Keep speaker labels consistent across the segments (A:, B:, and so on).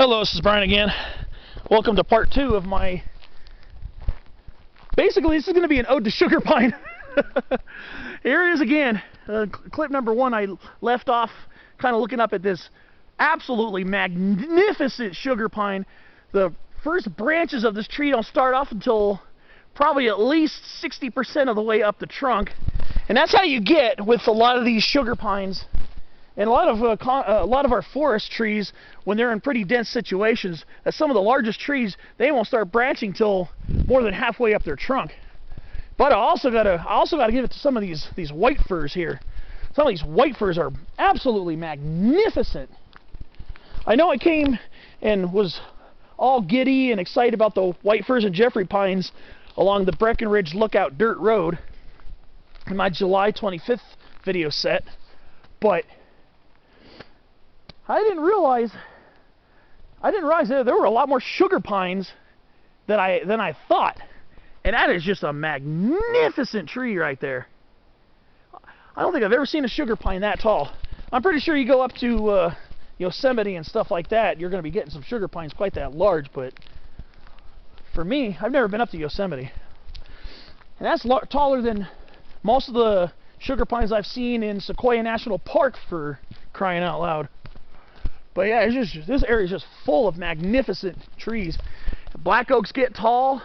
A: Hello, this is Brian again. Welcome to part 2 of my... Basically, this is going to be an ode to sugar pine. Here it is again. Clip number 1, I left off kind of looking up at this absolutely magnificent sugar pine. The first branches of this tree don't start off until probably at least 60% of the way up the trunk. And that's how you get with a lot of these sugar pines. And a lot of our forest trees, when they're in pretty dense situations, some of the largest trees, they won't start branching till more than halfway up their trunk. But I also gotta give it to some of these white firs here. Some of these white firs are absolutely magnificent. I know I came and was all giddy and excited about the white firs and Jeffrey pines along the Breckenridge Lookout Dirt Road in my July 25th video set, but I didn't realize that there were a lot more sugar pines than I thought. And that is just a magnificent tree right there. I don't think I've ever seen a sugar pine that tall. I'm pretty sure you go up to Yosemite and stuff like that, you're going to be getting some sugar pines quite that large, but for me, I've never been up to Yosemite. And that's taller than most of the sugar pines I've seen in Sequoia National Park, for crying out loud. But yeah, this area is just full of magnificent trees. Black oaks get tall.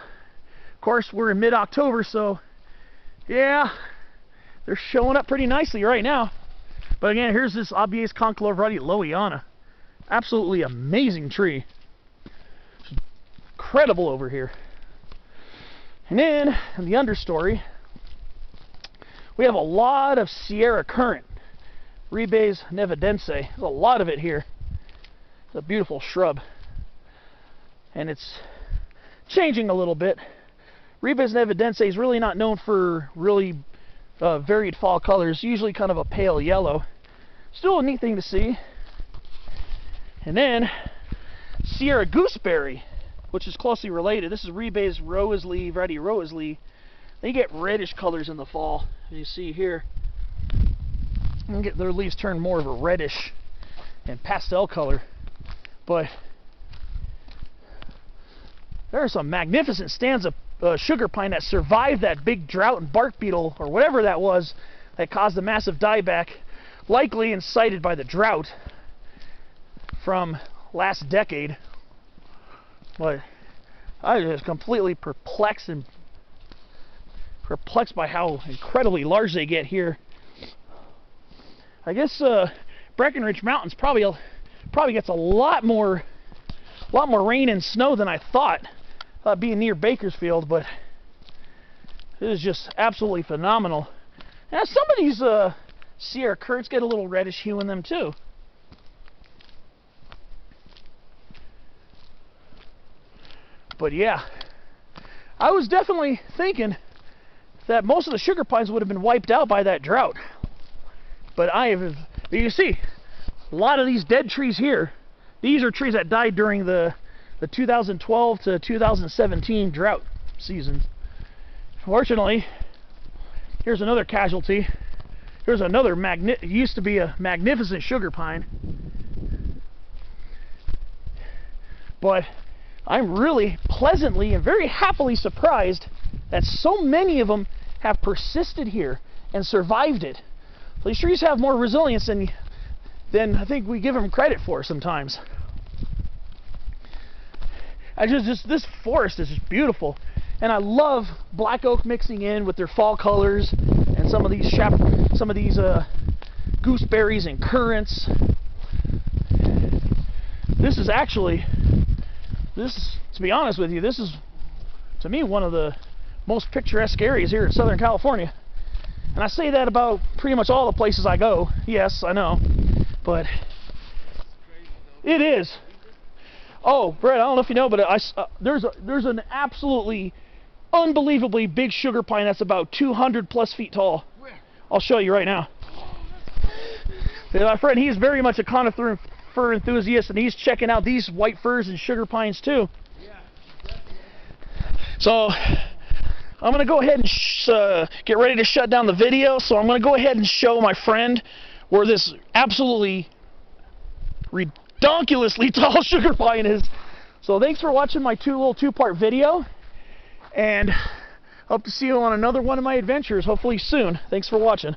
A: Of course, we're in mid-October, so yeah, they're showing up pretty nicely right now. But again, here's this Abies concolorati Lowiana. Absolutely amazing tree. Incredible over here. And then, in the understory, we have a lot of Sierra currant. Ribes nevadense. There's a lot of it here. It's a beautiful shrub. And it's changing a little bit. Ribes nevadense is really not known for really varied fall colors. Usually kind of a pale yellow. Still a neat thing to see. And then Sierra gooseberry, which is closely related. This is Ribes roesley, variety roesley. They get reddish colors in the fall, as you see here. And get their leaves turn more of a reddish and pastel color. But there are some magnificent stands of sugar pine that survived that big drought and bark beetle, or whatever that was, that caused a massive dieback, likely incited by the drought from last decade. But I was just completely perplexed by how incredibly large they get here. I guess Breckenridge Mountain's probably gets a lot more rain and snow than I thought, being near Bakersfield, but it is just absolutely phenomenal. Now some of these Sierra currants get a little reddish hue in them too. But yeah, I was definitely thinking that most of the sugar pines would have been wiped out by that drought. But you see, a lot of these dead trees here, these are trees that died during the 2012 to 2017 drought season. Fortunately, here's another casualty. Here's another used to be a magnificent sugar pine. But I'm really pleasantly and very happily surprised that so many of them have persisted here and survived it. So these trees have more resilience than I think we give them credit for sometimes. This forest is just beautiful, and I love black oak mixing in with their fall colors, and some of these gooseberries and currants. To be honest with you, this is, to me, one of the most picturesque areas here in Southern California. And I say that about pretty much all the places I go. Yes, I know. But it is. Oh, Brett, I don't know if you know, but there's an absolutely unbelievably big sugar pine that's about 200 plus feet tall. Where? I'll show you right now. My friend, he's very much a conifer enthusiast, and he's checking out these white firs and sugar pines too. So I'm going to go ahead and get ready to shut down the video. So I'm going to go ahead and show my friend where this absolutely redonkulously tall sugar pine is. So thanks for watching my two-part video, and hope to see you on another one of my adventures, hopefully soon. Thanks for watching.